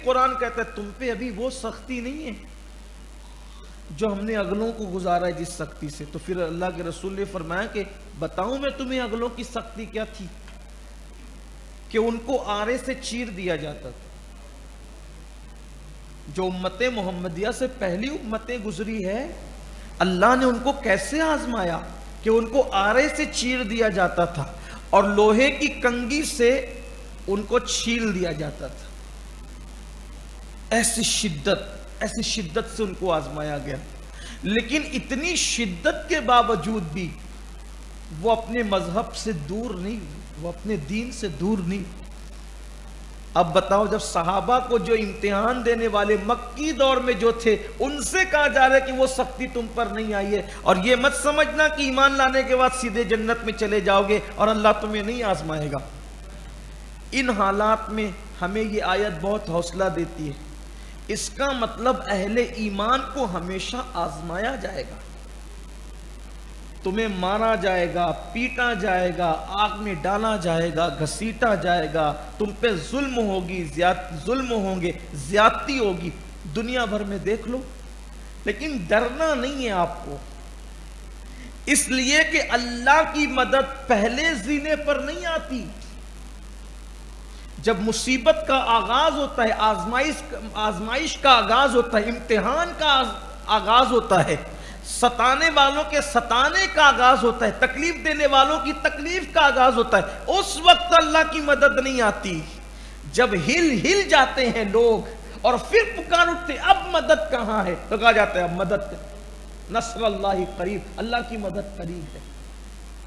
قرآن کہتا ہے تم پہ ابھی وہ سختی نہیں ہے جو ہم نے اگلوں کو گزارا ہے جس سختی سے. تو پھر اللہ کے رسول نے فرمایا کہ بتاؤں میں تمہیں اگلوں کی سختی کیا تھی؟ کہ ان کو آرے سے چیر دیا جاتا تھا. جو امت محمدیہ سے پہلی امتیں گزری ہے اللہ نے ان کو کیسے آزمایا کہ ان کو آرے سے چیر دیا جاتا تھا اور لوہے کی کنگھی سے ان کو چھیل دیا جاتا تھا. ایسی شدت سے ان کو آزمایا گیا. لیکن اتنی شدت کے باوجود بھی وہ اپنے مذہب سے دور نہیں، وہ اپنے دین سے دور نہیں. اب بتاؤ جب صحابہ کو جو امتحان دینے والے مکی دور میں جو تھے ان سے کہا جا رہا ہے کہ وہ سختی تم پر نہیں آئی ہے، اور یہ مت سمجھنا کہ ایمان لانے کے بعد سیدھے جنت میں چلے جاؤ گے اور اللہ تمہیں نہیں آزمائے گا. ان حالات میں ہمیں یہ آیت بہت حوصلہ دیتی ہے. اس کا مطلب اہل ایمان کو ہمیشہ آزمایا جائے گا. تمہیں مارا جائے گا، پیٹا جائے گا، آگ میں ڈالا جائے گا، گھسیٹا جائے گا، تم پہ ظلم ہوگی، ظلم ہوں گے، زیادتی ہوگی. دنیا بھر میں دیکھ لو. لیکن ڈرنا نہیں ہے آپ کو، اس لیے کہ اللہ کی مدد پہلے زینے پر نہیں آتی. جب مصیبت کا آغاز ہوتا ہے، آزمائش کا آغاز ہوتا ہے، امتحان کا آغاز ہوتا ہے، ستانے والوں کے ستانے کا آغاز ہوتا ہے، تکلیف دینے والوں کی تکلیف کا آغاز ہوتا ہے، اس وقت اللہ کی مدد نہیں آتی. جب ہل جاتے ہیں لوگ اور پھر پکار اٹھتے اب مدد کہاں ہے، تو کہا جاتا ہے اب مدد نصر اللہ قریب، اللہ کی مدد قریب ہے.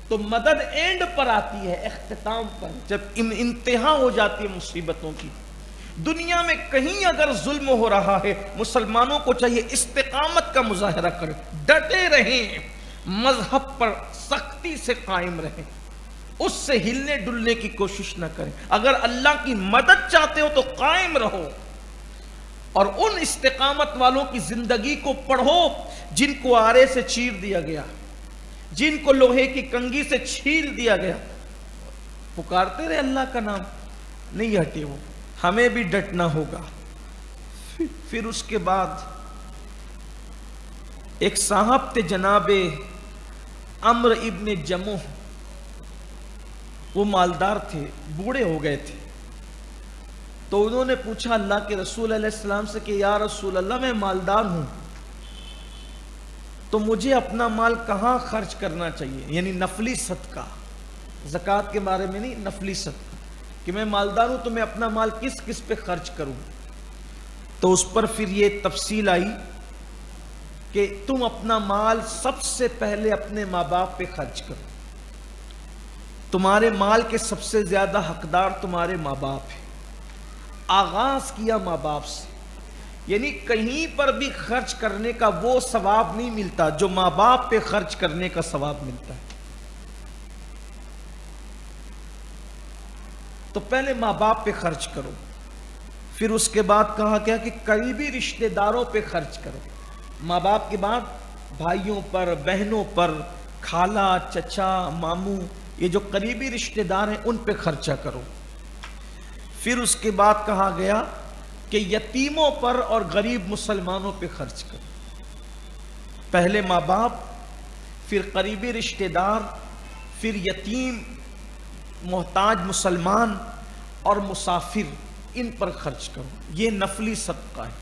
تو مدد اینڈ پر آتی ہے، اختتام پر، جب انتہا ہو جاتی ہے مصیبتوں کی. دنیا میں کہیں اگر ظلم ہو رہا ہے مسلمانوں کو چاہیے استقامت کا مظاہرہ کریں، ڈٹے رہیں، مذہب پر سختی سے قائم رہیں، اس سے ہلنے ڈلنے کی کوشش نہ کریں. اگر اللہ کی مدد چاہتے ہو تو قائم رہو اور ان استقامت والوں کی زندگی کو پڑھو جن کو آرے سے چیر دیا گیا، جن کو لوہے کی کنگھی سے چھیل دیا گیا. پکارتے رہے اللہ کا نام، نہیں ہٹے وہ. ہمیں بھی ڈٹنا ہوگا. پھر اس کے بعد ایک صاحب تھے جناب عمرو ابن جموح، وہ مالدار تھے، بوڑھے ہو گئے تھے. تو انہوں نے پوچھا اللہ کے رسول علیہ السلام سے کہ یا رسول اللہ میں مالدار ہوں تو مجھے اپنا مال کہاں خرچ کرنا چاہیے، یعنی نفلی صدقہ، زکوٰۃ کے بارے میں نہیں، نفلی صدقہ، کہ میں مالدار ہوں تو میں اپنا مال کس پہ خرچ کروں. تو اس پر پھر یہ تفصیل آئی کہ تم اپنا مال سب سے پہلے اپنے ماں باپ پہ خرچ کرو. تمہارے مال کے سب سے زیادہ حقدار تمہارے ماں باپ ہیں. آغاز کیا ماں باپ سے، یعنی کہیں پر بھی خرچ کرنے کا وہ ثواب نہیں ملتا جو ماں باپ پہ خرچ کرنے کا ثواب ملتا ہے. تو پہلے ماں باپ پہ خرچ کرو. پھر اس کے بعد کہا گیا کہ قریبی رشتہ داروں پہ خرچ کرو. ماں باپ کے بعد بھائیوں پر، بہنوں پر، خالہ، چچا، ماموں، یہ جو قریبی رشتہ دار ہیں ان پہ خرچہ کرو. پھر اس کے بعد کہا گیا کہ یتیموں پر اور غریب مسلمانوں پہ خرچ کرو. پہلے ماں باپ، پھر قریبی رشتہ دار، پھر یتیم، محتاج مسلمان اور مسافر، ان پر خرچ کرو. یہ نفلی صدقہ ہے.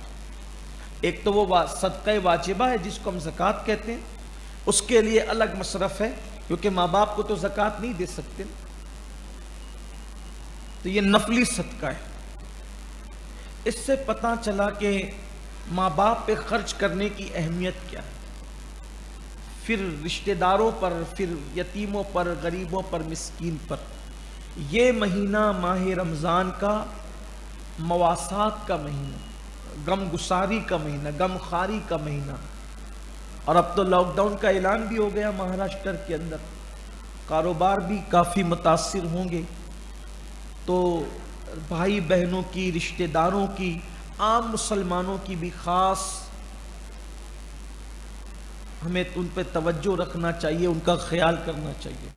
ایک تو وہ صدقہ واجبہ ہے جس کو ہم زکوٰۃ کہتے ہیں، اس کے لیے الگ مصرف ہے کیونکہ ماں باپ کو تو زکوٰۃ نہیں دے سکتے، تو یہ نفلی صدقہ ہے. اس سے پتہ چلا کہ ماں باپ پہ خرچ کرنے کی اہمیت کیا ہے. پھر رشتہ داروں پر، پھر یتیموں پر، غریبوں پر، مسکین پر. یہ مہینہ ماہ رمضان کا مواسات کا مہینہ، غم گساری کا مہینہ، غم خاری کا مہینہ. اور اب تو لاک ڈاؤن کا اعلان بھی ہو گیا مہاراشٹر کے اندر، کاروبار بھی کافی متاثر ہوں گے. تو بھائی بہنوں کی، رشتہ داروں کی، عام مسلمانوں کی بھی خاص ہمیں ان پہ توجہ رکھنا چاہیے، ان کا خیال کرنا چاہیے.